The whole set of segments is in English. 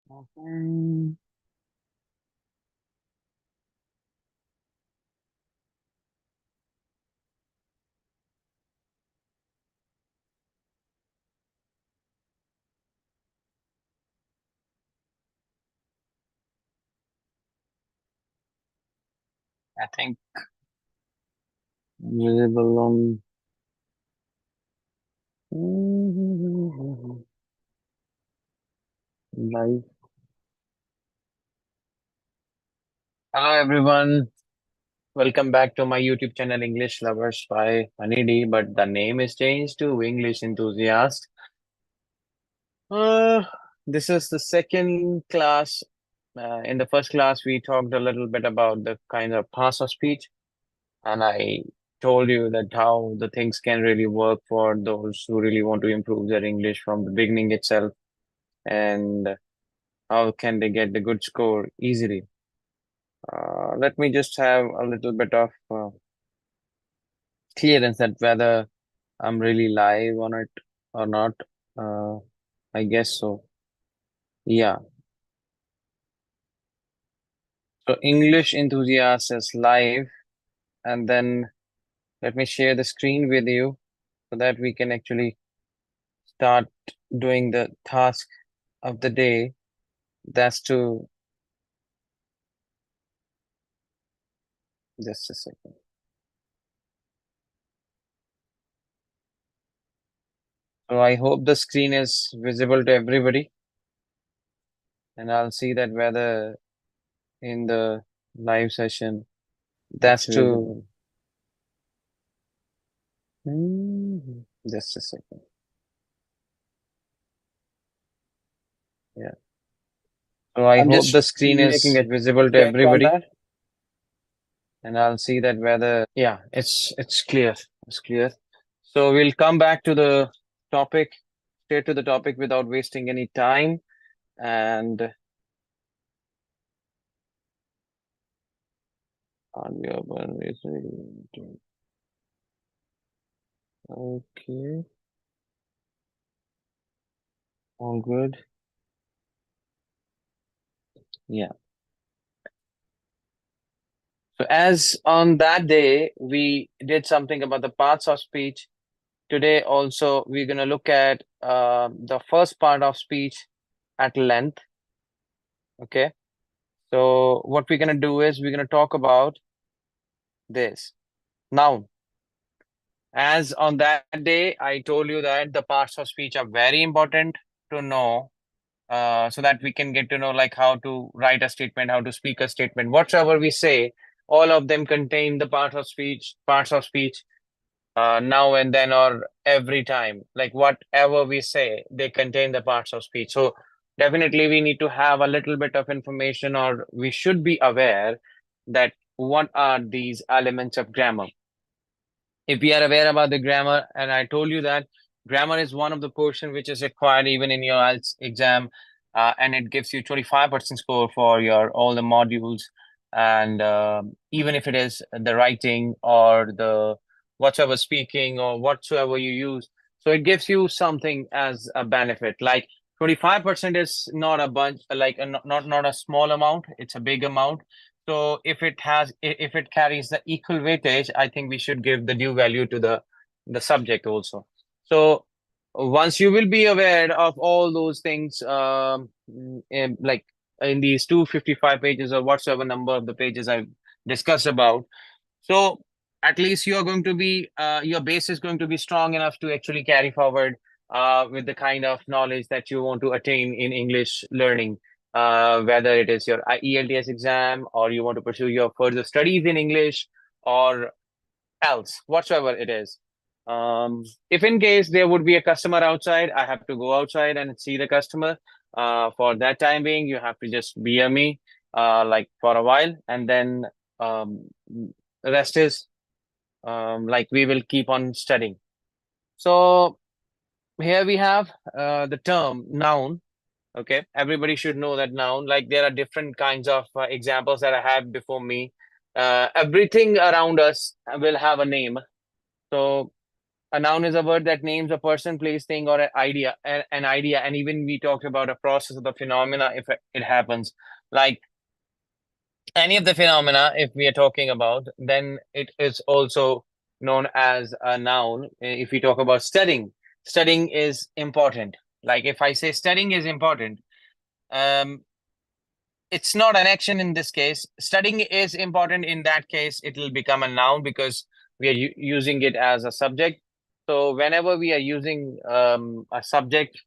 Mm, I think visible on live. Hello everyone, welcome back to my YouTube channel English Lovers by Honeydee, but the name is changed to English Enthusiast. Uh, this is the second class. In the first class, we talked a little bit about the kind of parts of speech, and I told you that how the things can really work for those who really want to improve their English from the beginning itself, and how can they get the good score easily. Let me just have a little bit of clearance that whether I'm really live on it or not. Uh, I guess so. Yeah. So English Enthusiast is live, and then let me share the screen with you so that we can actually start doing the task of the day. That's to just a second. So I hope the screen is visible to everybody, and I'll see that whether in the live session that's It's to visible. just a second. Yeah. So I I'm hope just the screen making is a visible to check on everybody, that. and I'll see that whether yeah, it's clear. It's clear. So we'll come back to the topic, straight to the topic without wasting any time. And on your one is okay, all good. Yeah. So as on that day we did something about the parts of speech. Today also we're gonna look at the first part of speech at length. Okay. So what we're gonna do is we're gonna talk about this. Now, as on that day, I told you that the parts of speech are very important to know, so that we can get to know like how to write a statement, how to speak a statement. Whatsoever we say, all of them contain the parts of speech, now and then or every time. Like whatever we say, they contain the parts of speech. So definitely we need to have a little bit of information, or we should be aware that what are these elements of grammar. If we are aware about the grammar, and I told you that grammar is one of the portion which is required even in your IELTS exam, and it gives you 25% score for your all the modules, and even if it is the writing or the whatsoever speaking or whatsoever you use, so it gives you something as a benefit. Like 25% is not a bunch, like not a small amount, it's a big amount. So if it carries the equal weightage, I think we should give the due value to the subject also. So once you will be aware of all those things, like in these 255 pages or whatsoever number of the pages I've discussed about, so at least you are going to be your base is going to be strong enough to actually carry forward with the kind of knowledge that you want to attain in English learning, whether it is your ELTS exam or you want to pursue your further studies in English or else, whatsoever it is. If in case there would be a customer outside, I have to go outside and see the customer. For that time being, you have to just bear me, like for a while, and then um, the rest is like we will keep on studying. So here we have the term noun. Okay, everybody should know that noun. Like there are different kinds of examples that I have before me. Everything around us will have a name. So A noun is a word that names a person, place, thing, or an idea. And even we talked about a process of the phenomena if it happens. Like any of the phenomena, if we are talking about, then it is also known as a noun. If we talk about studying, studying is important. Like if I say studying is important, um, it's not an action in this case. Studying is important in that case, it will become a noun because we are using it as a subject. So whenever we are using a subject,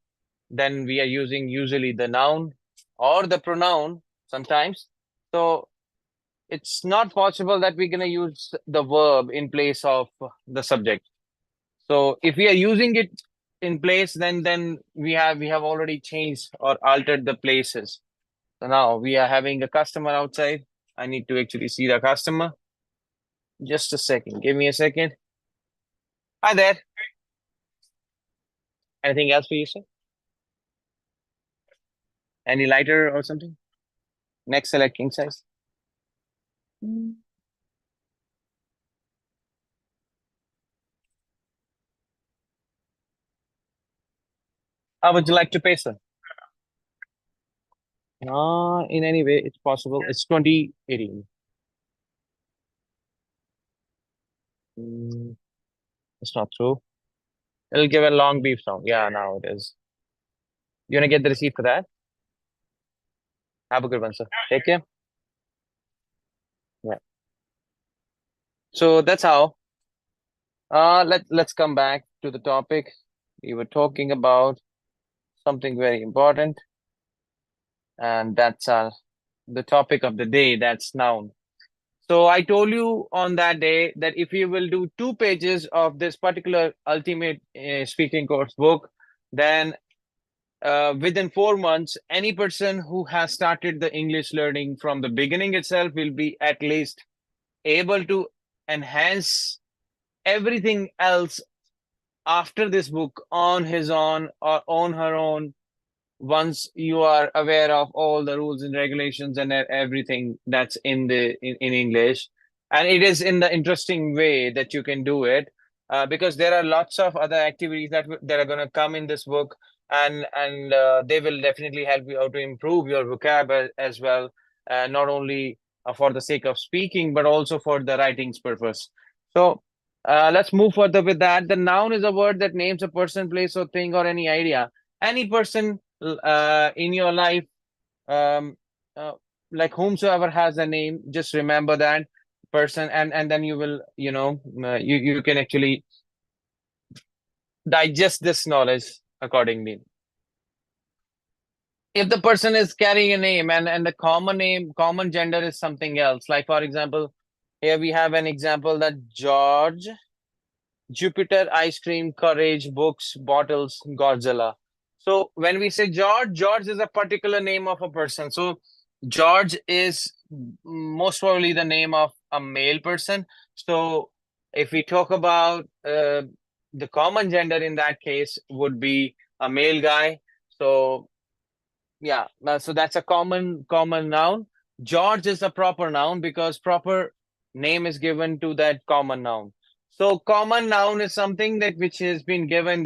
then we are using usually the noun or the pronoun sometimes. So it's not possible that we're going to use the verb in place of the subject. So if we are using it in place, then we have already changed or altered the places. So now we are having a customer outside. I need to actually see the customer. Just a second. Give me a second. Hi there. Anything else for you, sir? Any lighter or something? Next, select king size. How would you like to pay, sir? In any way, it's possible. It's 2018. Mm, it's not true. It'll give a long beep sound. Yeah, now it is. You want to get the receipt for that? Have a good one, sir. Take care. Yeah. So that's how. Let's come back to the topic. We were talking about something very important, and that's the topic of the day. That's noun. So I told you on that day that if you will do 2 pages of this particular ultimate speaking course book, then within 4 months, any person who has started the English learning from the beginning itself will be at least able to enhance everything else after this book on his own or on her own, once you are aware of all the rules and regulations and everything that's in English. And it is in the interesting way that you can do it, because there are lots of other activities that are going to come in this book, and they will definitely help you out to improve your vocab as well, not only for the sake of speaking but also for the writing's purpose. So let's move further with that. The noun is a word that names a person, place, or thing, or any idea. Any person in your life, um, uh, like whomsoever has a name, just remember that person, and then you will, you can actually digest this knowledge accordingly. If the person is carrying a name and the common name, common gender is something else, like for example, here we have an example that George, Jupiter, ice cream, courage, books, bottles, Godzilla. So when we say George, George is a particular name of a person. So George is most probably the name of a male person. So if we talk about the common gender in that case would be a male guy. So yeah, so that's a common noun. George is a proper noun because proper name is given to that common noun. So common noun is something that which has been given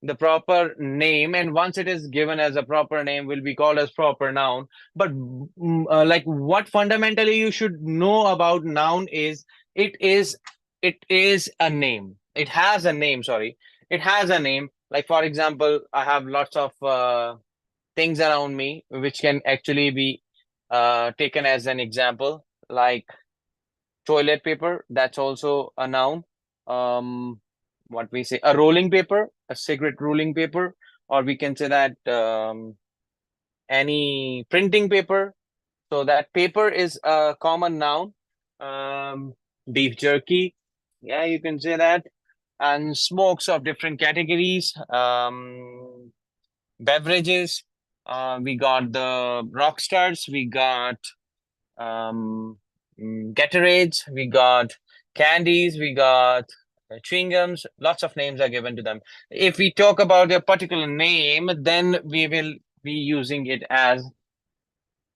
the proper name, and once it is given as a proper name, will be called as proper noun. But like what fundamentally you should know about noun is it is it is a name. It has a name. Sorry, it has a name. Like for example, I have lots of things around me, which can actually be taken as an example, like toilet paper. That's also a noun. Um, what we say, a rolling paper, a cigarette rolling paper, or we can say that any printing paper. So that paper is a common noun. Um, Beef jerky, yeah, you can say that. And smokes of different categories. Beverages. We got the rock stars. We got um, Gatorades. We got candies. We got chewing gums. Lots of names are given to them. If we talk about a particular name, then we will be using it as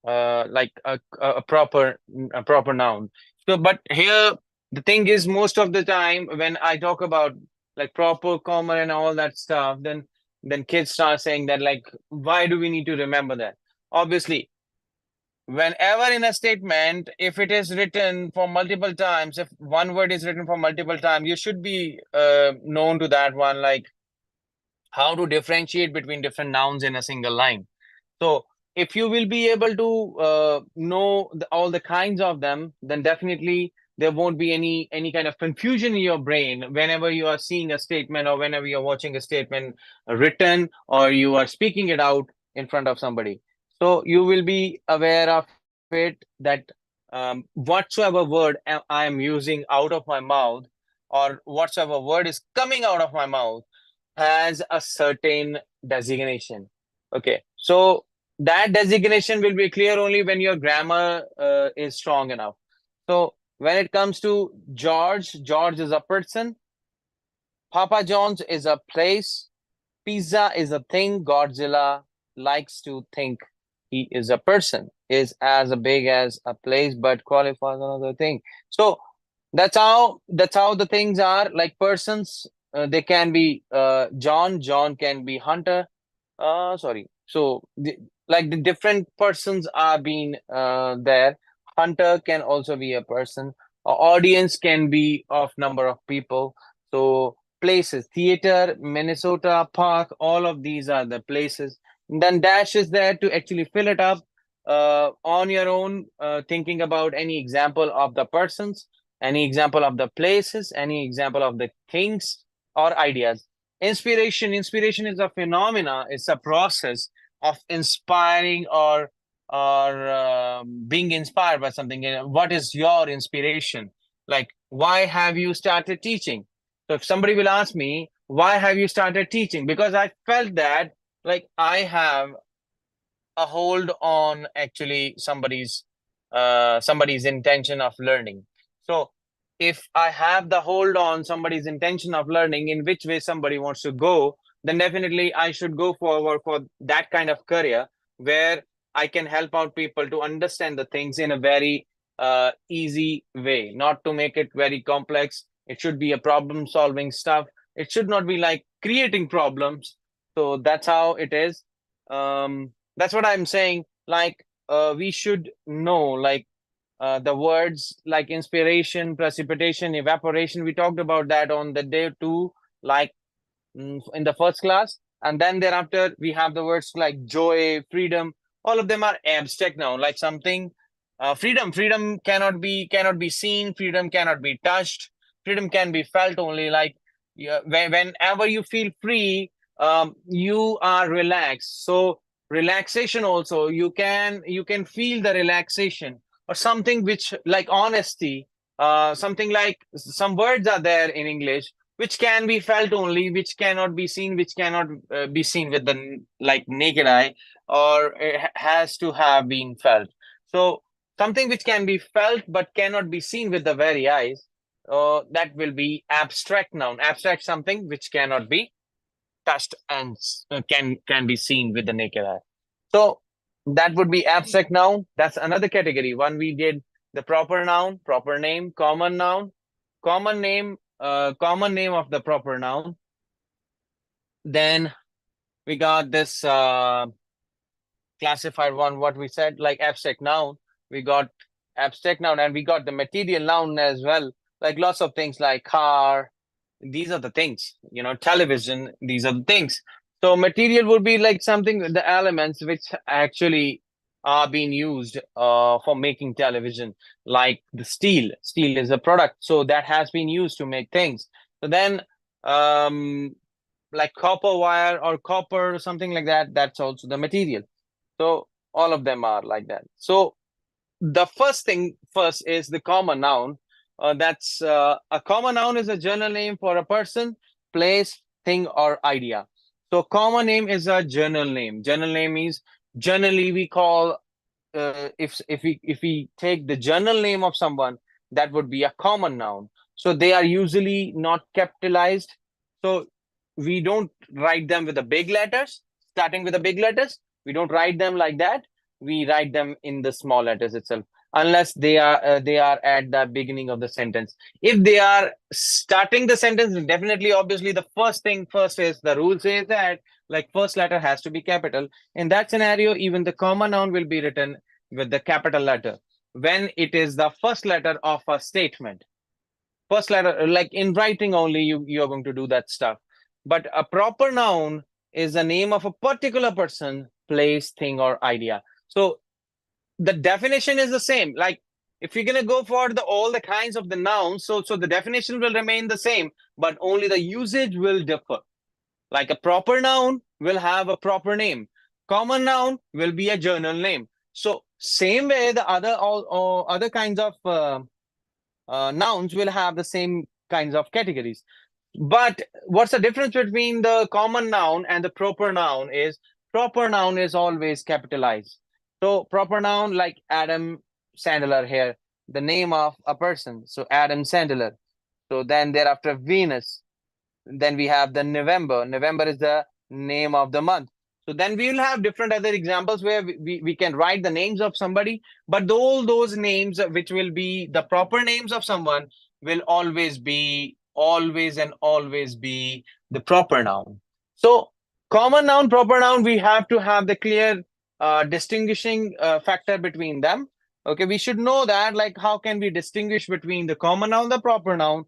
like a proper noun. So, but here the thing is, most of the time when I talk about like proper, common, and all that stuff, then kids start saying that, like, why do we need to remember that? Obviously, whenever in a statement, if it is written for multiple times, if one word is written for multiple times, you should be known to that one, like how to differentiate between different nouns in a single line. So if you will be able to know all the kinds of them, then definitely there won't be any kind of confusion in your brain whenever you are seeing a statement or whenever you're watching a statement written or you are speaking it out in front of somebody. So you will be aware of it that whatsoever word I am using out of my mouth or whatsoever word is coming out of my mouth has a certain designation. Okay, so that designation will be clear only when your grammar is strong enough. So when it comes to George, George is a person, Papa John's is a place, pizza is a thing, Godzilla likes to think he is a person, is as big as a place, but qualifies another thing. So that's how the things are. Like persons, they can be John, John can be Hunter. Sorry. So like the different persons are being there. Hunter can also be a person. Audience can be of number of people. So places, theater, Minnesota Park, all of these are the places. And then dash is there to actually fill it up on your own, thinking about any example of the persons, any example of the places, any example of the things or ideas. Inspiration is a phenomena. It's a process of inspiring or being inspired by something. What is your inspiration? Like, why have you started teaching? So if somebody will ask me, why have you started teaching? Because I felt that, like, I have a hold on actually somebody's intention of learning. So if I have the hold on somebody's intention of learning, in which way somebody wants to go, then definitely I should go forward for that kind of career where I can help out people to understand the things in a very easy way, not to make it very complex. It should be a problem solving stuff. It should not be like creating problems. So that's how it is. That's what I'm saying. Like, we should know, like, the words like inspiration, precipitation, evaporation. We talked about that on the day two, like in the first class. And then thereafter, we have the words like joy, freedom. All of them are abstract now, like something. Freedom cannot be seen. Freedom cannot be touched. Freedom can be felt only. Like, yeah, whenever you feel free, you are relaxed. So relaxation also, you can feel the relaxation or something which like honesty. Something like some words are there in English which can be felt only, which cannot be seen, which cannot be seen with the like naked eye, or it has to have been felt. So something which can be felt but cannot be seen with the very eyes, that will be abstract noun. Abstract, something which cannot be touched and can be seen with the naked eye. So that would be abstract noun. That's another category. One we did the proper noun, proper name, common noun, common name of the proper noun. Then we got this classified one, what we said, like abstract noun. We got abstract noun and we got the material noun as well, like lots of things like car. These are the things, television, these are the things. So material would be like something, the elements which actually are being used for making television, like the steel. Steel is a product, so that has been used to make things. So then um like copper wire or copper or something like that, that's also the material. So all of them are like that. So the first thing first is the common noun. That's a common noun is a general name for a person, place, thing, or idea. So common name is a general name. General name is generally we call, if we take the general name of someone, that would be a common noun. So they are usually not capitalized. So we don't write them with the big letters, starting with the big letters. We don't write them like that. We write them in the small letters itself. unless they are at the beginning of the sentence. If they are starting the sentence, definitely, obviously, the first thing first is the rule says that like first letter has to be capital. In that scenario, even the common noun will be written with the capital letter when it is the first letter of a statement. First letter, like in writing only, you're going to do that stuff. But a proper noun is the name of a particular person, place, thing, or idea. So the definition is the same. Like if you're gonna go for the all the kinds of the nouns, so the definition will remain the same, but only the usage will differ. Like a proper noun will have a proper name. Common noun will be a journal name. So same way the all other kinds of nouns will have the same kinds of categories. But what's the difference between the common noun and the proper noun is proper noun is always capitalized. So proper noun like Adam Sandler here, the name of a person. So Adam Sandler. So then thereafter Venus. Then we have the November. November is the name of the month. So then we will have different other examples where we can write the names of somebody, but all those names which will be the proper names of someone will always and always be the proper noun. So common noun, proper noun, we have to have the clear distinguishing factor between them. Okay, we should know that like how can we distinguish between the common noun, the proper noun,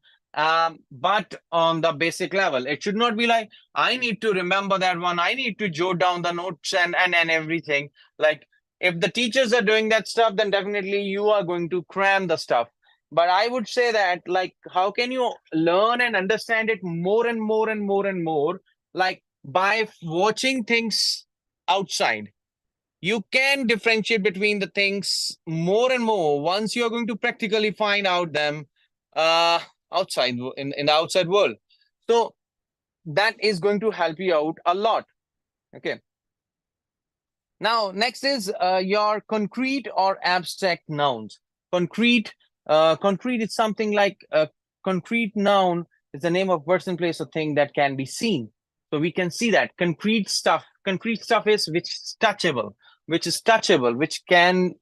but on the basic level. It should not be like, I need to remember that one. I need to jot down the notes and everything. Like, if the teachers are doing that stuff, then definitely you are going to cram the stuff. But I would say that, like, how can you learn and understand it more and more and more and more? Like, by watching things outside. You can differentiate between the things more and more once you are going to practically find out them uh, outside in the outside world. So that is going to help you out a lot. Okay. Now, next is your concrete or abstract nouns. Concrete, concrete is something like a concrete noun is the name of person, place, or thing that can be seen. So we can see that concrete stuff. Concrete stuff is which is touchable, which can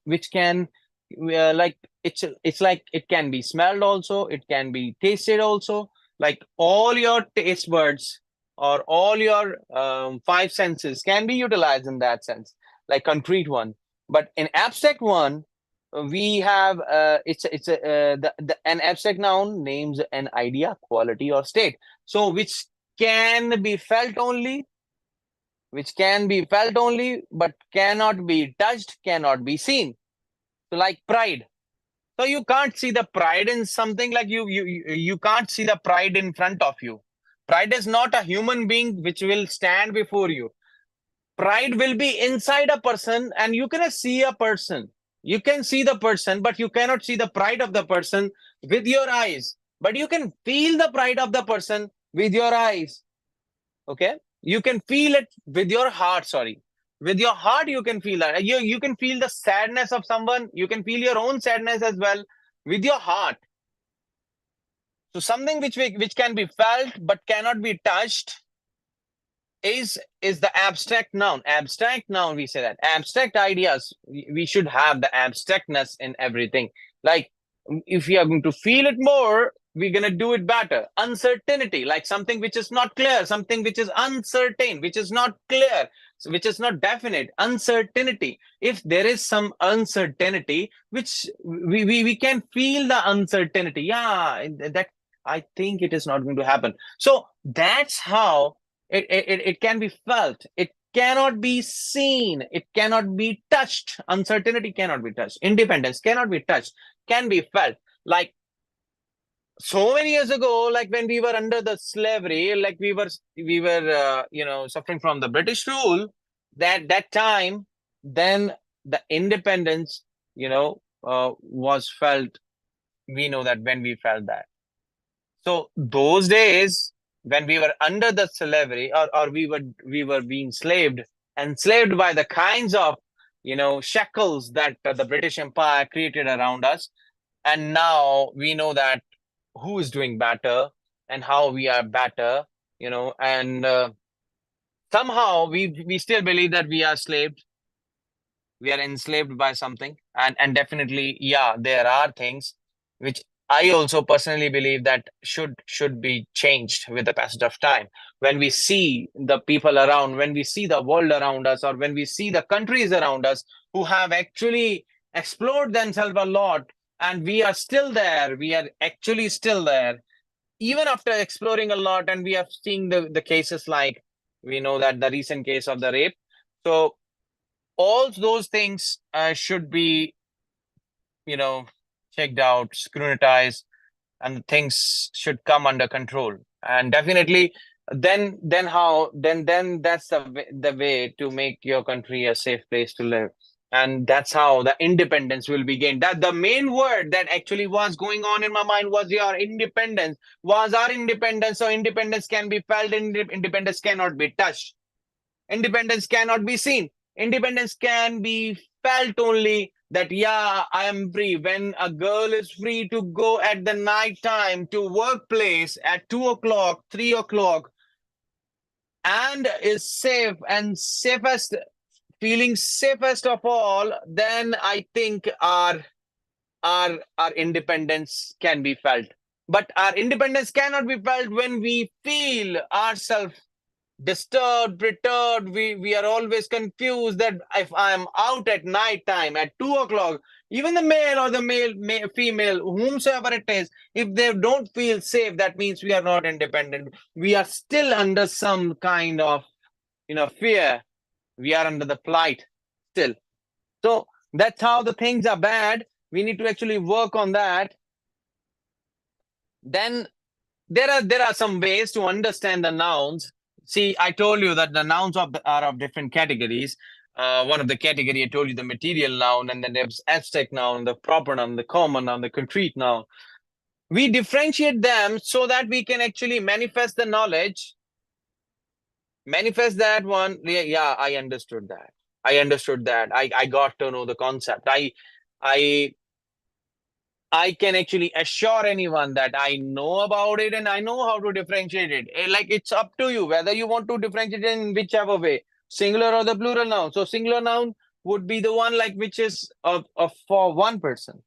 like it's like it can be smelled also, it can be tasted also. Like all your taste buds or all your five senses can be utilized in that sense, like concrete one. But in abstract one, we have an abstract noun names an idea, quality, or state. So which can be felt only, but cannot be touched, cannot be seen. So like pride. So you can't see the pride in something, like you can't see the pride in front of you. Pride is not a human being which will stand before you. Pride will be inside a person, and you can see a person. You can see the person, but you cannot see the pride of the person with your eyes. But you can feel the pride of the person with your eyes. Okay, you can feel it with your heart. Sorry, with your heart you can feel that. You can feel the sadness of someone. You can feel your own sadness as well with your heart. So something which can be felt but cannot be touched is the abstract noun. Abstract noun, we say that abstract ideas, we should have the abstractness in everything. Like if we are going to feel it more, we're going to do it better. Uncertainty, like something which is not clear, something which is uncertain, which is not clear, which is not definite. Uncertainty, if there is some uncertainty, which we can feel the uncertainty, yeah, that I think it is not going to happen. So that's how it can be felt. It cannot be seen. It cannot be touched. Uncertainty cannot be touched. Independence cannot be touched. Can be felt. Like so many years ago, like when we were under the slavery, like we were suffering from the British rule. That time, then the independence, was felt. We know that when we felt that. So those days when we were under the slavery, or we were being enslaved by the kinds of shackles that the British Empire created around us, and now we know that who is doing better and how we are better, and somehow we still believe that we are enslaved by something. And definitely, yeah, there are things which I also personally believe that should be changed with the passage of time. When we see the people around, when we see the world around us, or when we see the countries around us who have actually explored themselves a lot, and we are still there, we are actually still there even after exploring a lot, and we have seen the cases, like we know that the recent case of the rape. So all those things should be, you know, checked out, scrutinized, and things should come under control. And definitely, then how then that's the way to make your country a safe place to live. And that's how the independence will be gained. That the main word that actually was going on in my mind was your independence, was our independence. So independence can be felt, independence cannot be touched. Independence cannot be seen. Independence can be felt only that, yeah, I am free. When a girl is free to go at the night time to workplace at 2 o'clock, 3 o'clock, and is safe and safest, feeling safest of all, then I think our independence can be felt. But our independence cannot be felt when we feel ourselves disturbed, perturbed. We are always confused that if I am out at night time at 2 o'clock, even the male or the female, whomsoever it is, if they don't feel safe, that means we are not independent. We are still under some kind of fear. We are under the plight still. So that's how the things are bad. We need to actually work on that. Then there are some ways to understand the nouns. See, I told you that the nouns are of different categories. One of the category I told you, the material noun, and then there's abstract noun, the proper noun, the common noun, the concrete noun. We differentiate them so that we can actually manifest the knowledge, manifest that one. Yeah, yeah, I understood that. I understood that. I got to know the concept. I I can actually assure anyone that I know about it and I know how to differentiate it. Like, it's up to you whether you want to differentiate it in whichever way, singular or the plural noun. So singular noun would be the one like which is of for one person,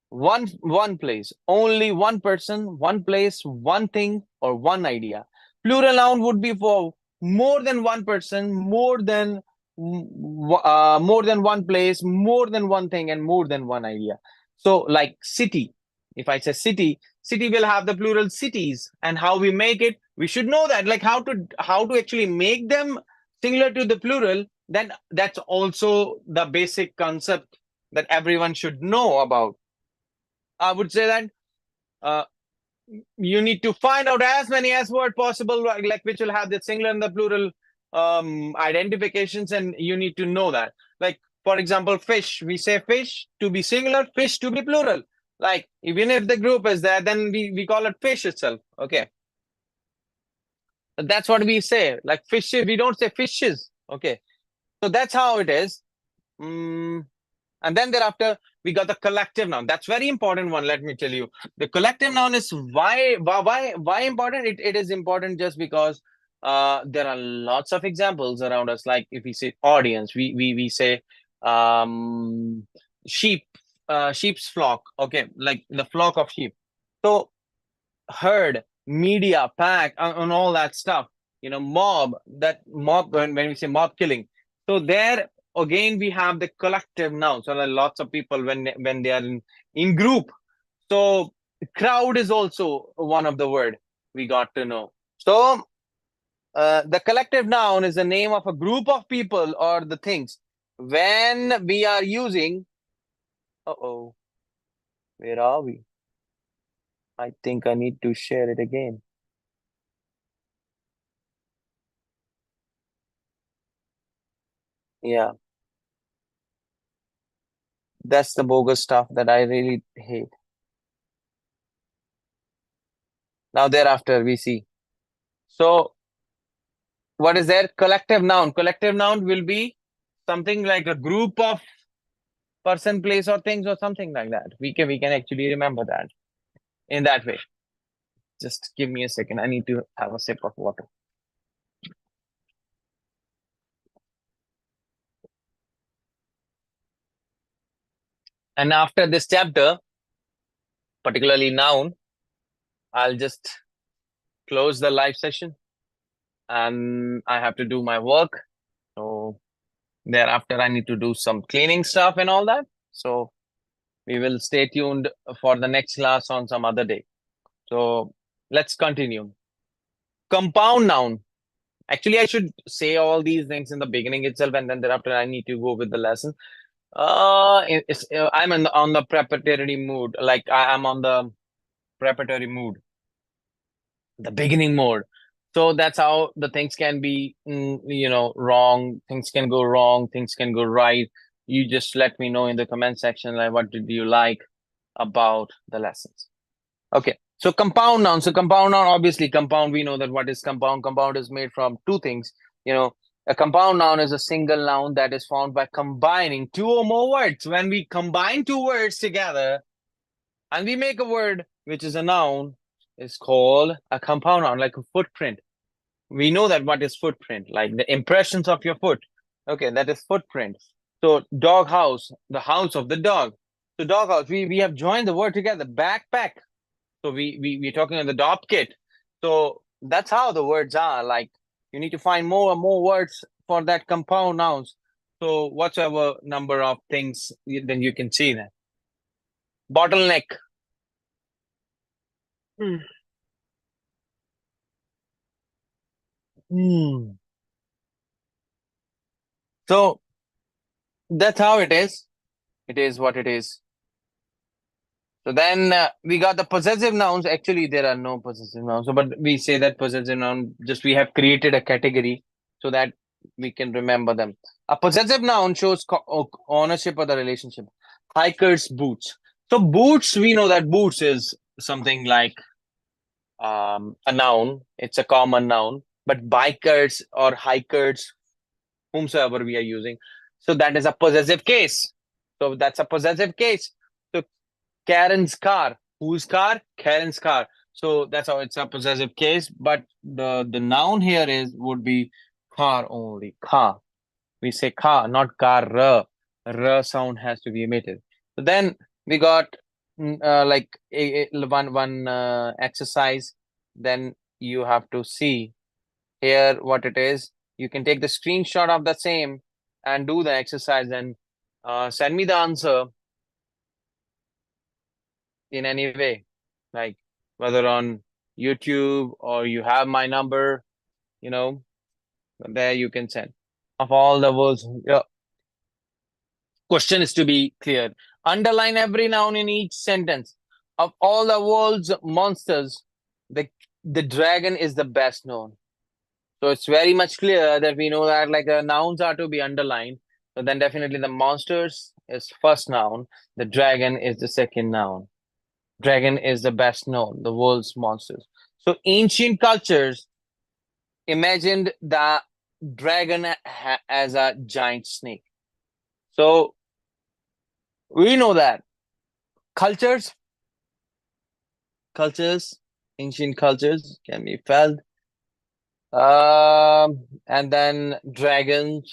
one place, only one person, one place, one thing, or one idea. Plural noun would be for more than one person, more than one place, more than one thing, and more than one idea. So like city, if I say city, city will have the plural cities. And how we make it, we should know that, like how to actually make them similar to the plural. Then that's also the basic concept that everyone should know about. I would say that uh, you need to find out as many as word possible, like which will have the singular and the plural identifications, and you need to know that. Like, for example, fish. We say fish to be singular, fish to be plural. Like, even if the group is there, then we call it fish itself. Okay, that's what we say. Like fishes, we don't say fishes. Okay, so that's how it is. Mm, and then thereafter, we got the collective noun. That's very important one. Let me tell you, the collective noun is why important. It is important just because there are lots of examples around us. Like if we say audience, we say um, sheep, sheep's flock. Okay, like the flock of sheep. So herd, media, pack, and all that stuff. Mob. That mob, when we say mob killing. So there again we have the collective noun. So there are lots of people when they are in group. So crowd is also one of the word we got to know. So the collective noun is the name of a group of people or the things. When we are using, uh-oh, where are we? I think I need to share it again. Yeah. That's the bogus stuff that I really hate. Now, thereafter, we see. So, what is there? Collective noun. Collective noun will be something like a group of person, place, or things, or something like that. We can actually remember that in that way. Just give me a second. I need to have a sip of water. And after this chapter, particularly noun, I'll just close the live session and I have to do my work. So thereafter, I need to do some cleaning stuff and all that. So we will stay tuned for the next class on some other day. So let's continue. Compound noun. Actually, I should say all these things in the beginning itself, and then thereafter I need to go with the lesson. I'm on the preparatory mood. Like I'm on the preparatory mood, the beginning mode. So that's how the things can be, wrong. Things can go wrong. Things can go right. You just let me know in the comment section, like what did you like about the lessons. Okay. So compound noun. So compound noun, obviously compound, we know that what is compound. Compound is made from two things. A compound noun is a single noun that is formed by combining two or more words. When we combine two words together and we make a word which is a noun, is called a compound noun, like a footprint. We know that what is footprint, like the impressions of your foot. Okay, that is footprint. So dog house, the house of the dog. So dog house, we have joined the word together. Backpack. So we're talking on the dop kit. So that's how the words are. Like you need to find more and more words for that compound nouns. So whatsoever number of things, then you can see that. Bottleneck. Hmm. Hmm. So that's how it is. It is what it is. So then we got the possessive nouns. Actually, there are no possessive nouns. So, but we say that possessive noun, just we have created a category so that we can remember them. A possessive noun shows ownership of the relationship. Hiker's boots. So boots, we know that boots is something like a noun. It's a common noun. But bikers or hikers, whomsoever we are using. So that is a possessive case. So that's a possessive case. So Karen's car. Whose car? Karen's car. So that's how it's a possessive case. But the noun here would be car only. Car. We say car, not car. R sound has to be emitted. So then we got like one exercise. Then you have to see here what it is. You can take the screenshot of the same and do the exercise and send me the answer in any way, like whether on YouTube or you have my number, you know, there you can send. Of all the words, yeah. Question is to be clear. Underline every noun in each sentence. Of all the world's monsters, the dragon is the best known. So it's very much clear that we know that like the nouns are to be underlined. So then definitely the monsters is first noun, the dragon is the second noun. Dragon is the best known, the world's monsters. So ancient cultures imagined the dragon as a giant snake. So we know that cultures, cultures, ancient cultures can be felt. And then dragon,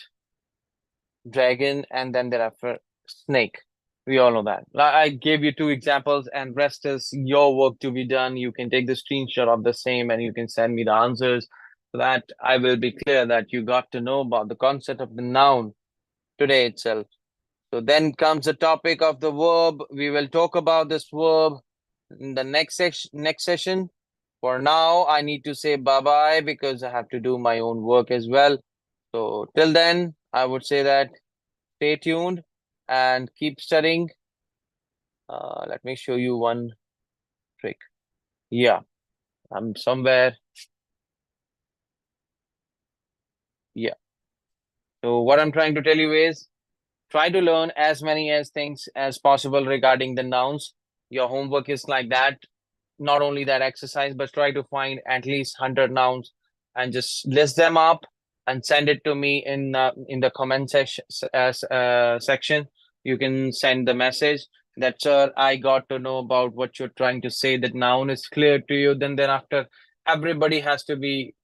and then thereafter snake. We all know that. I gave you two examples, and rest is your work to be done. You can take the screenshot of the same, and you can send me the answers so that I will be clear that you got to know about the concept of the noun today itself. So then comes the topic of the verb. We will talk about this verb in the next session. For now, I need to say bye-bye because I have to do my own work as well. So till then, I would say that stay tuned and keep studying. Let me show you one trick. Yeah, I'm somewhere. Yeah. So what I'm trying to tell you is try to learn as many as things as possible regarding the nouns. Your homework is like that. Not only that exercise, but try to find at least 100 nouns and just list them up and send it to me in the comment section. You can send the message that, sir, I got to know about what you're trying to say. That noun is clear to you. Then thereafter, everybody has to be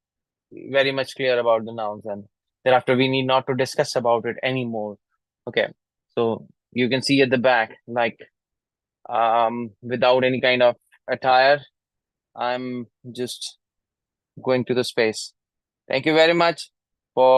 very much clear about the nouns, and thereafter we need not to discuss about it anymore. Okay, so You can see at the back, like without any kind of attire, I'm just going to the space. Thank you very much for